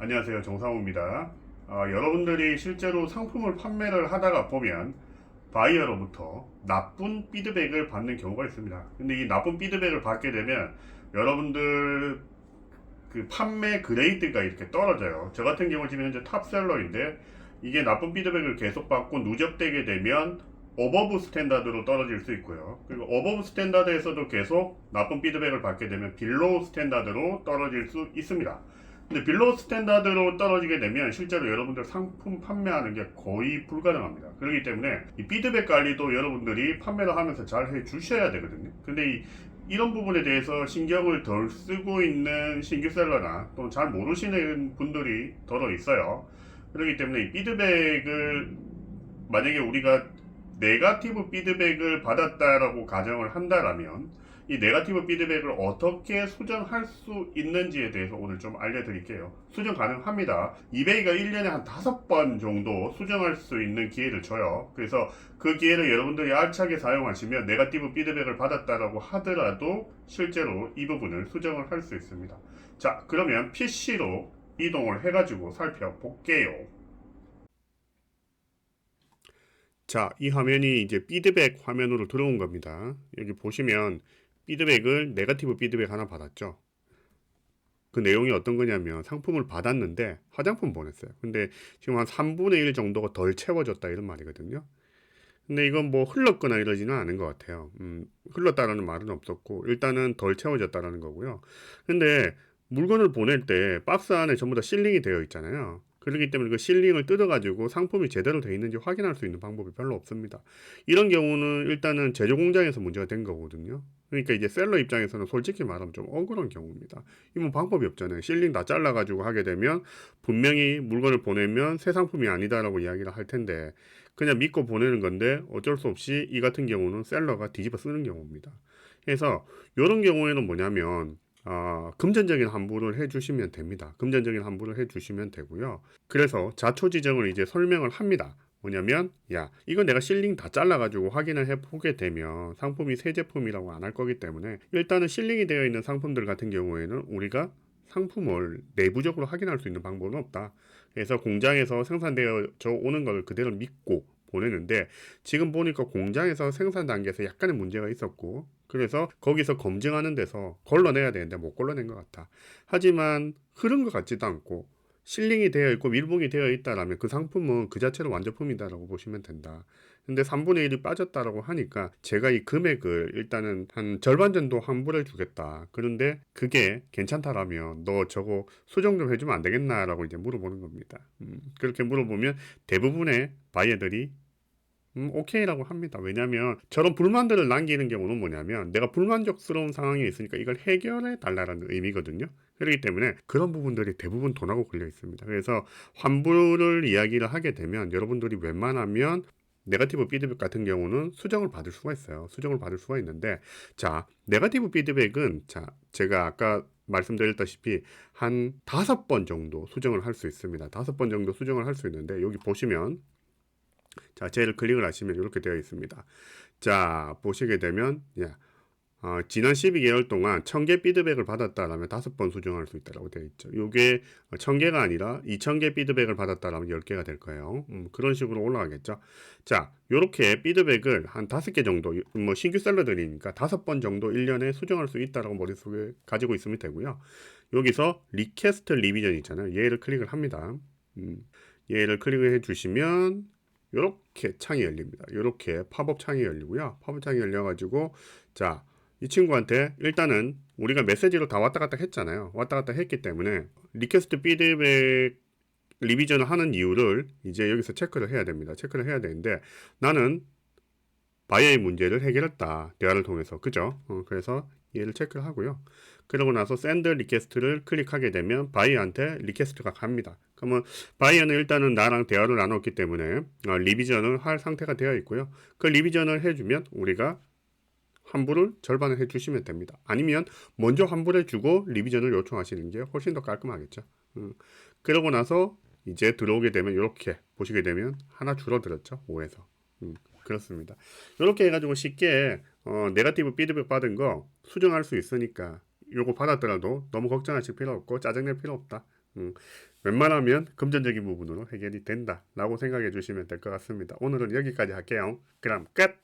안녕하세요. 정상우입니다. 여러분들이 실제로 상품을 판매를 하다가 보면 바이어로부터 나쁜 피드백을 받는 경우가 있습니다. 근데 이 나쁜 피드백을 받게 되면 여러분들 그 판매 그레이드가 이렇게 떨어져요. 저 같은 경우 지금 현재 탑셀러인데 이게 나쁜 피드백을 계속 받고 누적되게 되면 어버브 스탠다드로 떨어질 수 있고요. 그리고 어버브 스탠다드에서도 계속 나쁜 피드백을 받게 되면 빌로우 스탠다드로 떨어질 수 있습니다. 근데 빌로우 스탠다드로 떨어지게 되면 실제로 여러분들 상품 판매하는 게 거의 불가능합니다. 그렇기 때문에 이 피드백 관리도 여러분들이 판매를 하면서 잘 해주셔야 되거든요. 근데 이런 부분에 대해서 신경을 덜 쓰고 있는 신규셀러나 또 잘 모르시는 분들이 더러 있어요. 그렇기 때문에 이 피드백을 만약에 우리가 네가티브 피드백을 받았다라고 가정을 한다라면 이 네가티브 피드백을 어떻게 수정할 수 있는지에 대해서 오늘 좀 알려드릴게요. 수정 가능합니다. 이베이가 1년에 한 5번 정도 수정할 수 있는 기회를 줘요. 그래서 그 기회를 여러분들이 알차게 사용하시면 네가티브 피드백을 받았다라고 하더라도 실제로 이 부분을 수정을 할 수 있습니다. 자, 그러면 PC로 이동을 해가지고 살펴볼게요. 자, 이 화면이 이제 피드백 화면으로 들어온 겁니다. 여기 보시면 피드백을 네거티브 피드백 하나 받았죠. 그 내용이 어떤 거냐면 상품을 받았는데 화장품 보냈어요. 근데 지금 한 3분의 1 정도가 덜 채워졌다 이런 말이거든요. 근데 이건 뭐 흘렀거나 이러지는 않은 것 같아요. 흘렀다라는 말은 없었고 일단은 덜 채워졌다라는 거고요. 근데 물건을 보낼 때 박스 안에 전부 다 실링이 되어 있잖아요. 그렇기 때문에 그 실링을 뜯어가지고 상품이 제대로 되어 있는지 확인할 수 있는 방법이 별로 없습니다. 이런 경우는 일단은 제조 공장에서 문제가 된 거거든요. 그러니까 이제 셀러 입장에서는 솔직히 말하면 좀 억울한 경우입니다. 이건 방법이 없잖아요. 실링 다 잘라가지고 하게 되면 분명히 물건을 보내면 새 상품이 아니다라고 이야기를 할 텐데 그냥 믿고 보내는 건데 어쩔 수 없이 이 같은 경우는 셀러가 뒤집어 쓰는 경우입니다. 그래서 이런 경우에는 뭐냐면 금전적인 환불을 해주시면 됩니다. 금전적인 환불을 해주시면 되고요. 그래서 자초지정을 이제 설명을 합니다. 뭐냐면 야 이거 내가 실링 다 잘라가지고 확인을 해보게 되면 상품이 새 제품이라고 안 할 거기 때문에 일단은 실링이 되어 있는 상품들 같은 경우에는 우리가 상품을 내부적으로 확인할 수 있는 방법은 없다. 그래서 공장에서 생산되어져 오는 걸 그대로 믿고 보내는데 지금 보니까 공장에서 생산 단계에서 약간의 문제가 있었고 그래서 거기서 검증하는 데서 걸러내야 되는데 못 걸러낸 것 같아. 하지만 흐른 것 같지도 않고 실링이 되어 있고 밀봉이 되어 있다라면 그 상품은 그 자체로 완제품이다라고 보시면 된다. 근데 3분의 1이 빠졌다라고 하니까 제가 이 금액을 일단은 한 절반 정도 환불해 주겠다. 그런데 그게 괜찮다라면 너 저거 수정 좀 해주면 안 되겠나라고 이제 물어보는 겁니다. 그렇게 물어보면 대부분의 바이어들이 오케이라고 합니다. 왜냐하면 저런 불만들을 남기는 경우는 뭐냐면 내가 불만족스러운 상황이 있으니까 이걸 해결해 달라는 의미거든요. 그렇기 때문에 그런 부분들이 대부분 돈하고 걸려 있습니다. 그래서 환불을 이야기를 하게 되면 여러분들이 웬만하면 네거티브 피드백 같은 경우는 수정을 받을 수가 있어요. 수정을 받을 수가 있는데 자, 네거티브 피드백은 자, 제가 아까 말씀드렸다시피 한 5번 정도 수정을 할 수 있습니다. 5번 정도 수정을 할 수 있는데 여기 보시면 자, 쟤를 클릭을 하시면 이렇게 되어 있습니다. 자, 보시게 되면 지난 12개월 동안 1000개 피드백을 받았다라면 5번 수정할 수 있다라고 되어 있죠. 이게 1000개가 아니라 2000개 피드백을 받았다라면 10개가 될 거예요. 그런 식으로 올라가겠죠. 자, 이렇게 피드백을 한 5개 정도, 뭐 신규 셀러들이니까 5번 정도 1년에 수정할 수 있다라고 머릿속에 가지고 있으면 되고요. 여기서 리퀘스트 리비전 있잖아요. 얘를 클릭을 합니다. 얘를 클릭을 해주시면 이렇게 창이 열립니다. 이렇게 팝업 창이 열리고요. 팝업 창이 열려가지고 자, 이 친구한테 일단은 우리가 메시지로 다 왔다 갔다 했잖아요. 왔다 갔다 했기 때문에 리퀘스트 피드백 리비전을 하는 이유를 이제 여기서 체크를 해야 됩니다. 체크를 해야 되는데 나는 바이어의 문제를 해결했다. 대화를 통해서. 그죠? 그래서 얘를 체크를 하고요. 그러고 나서 샌드 리퀘스트를 클릭하게 되면 바이어한테 리퀘스트가 갑니다. 그러면 바이어는 일단은 나랑 대화를 나눴기 때문에 리비전을 할 상태가 되어 있고요. 그 리비전을 해주면 우리가 환불을 절반을 해주시면 됩니다. 아니면 먼저 환불해주고 리비전을 요청하시는 게 훨씬 더 깔끔하겠죠. 그러고 나서 이제 들어오게 되면 이렇게 보시게 되면 하나 줄어들었죠. 5에서. 그렇습니다. 이렇게 해가지고 쉽게 네거티브 피드백 받은 거 수정할 수 있으니까 요거 받았더라도 너무 걱정하실 필요 없고 짜증낼 필요 없다. 웬만하면 금전적인 부분으로 해결이 된다라고 생각해 주시면 될 것 같습니다. 오늘은 여기까지 할게요. 그럼 끝!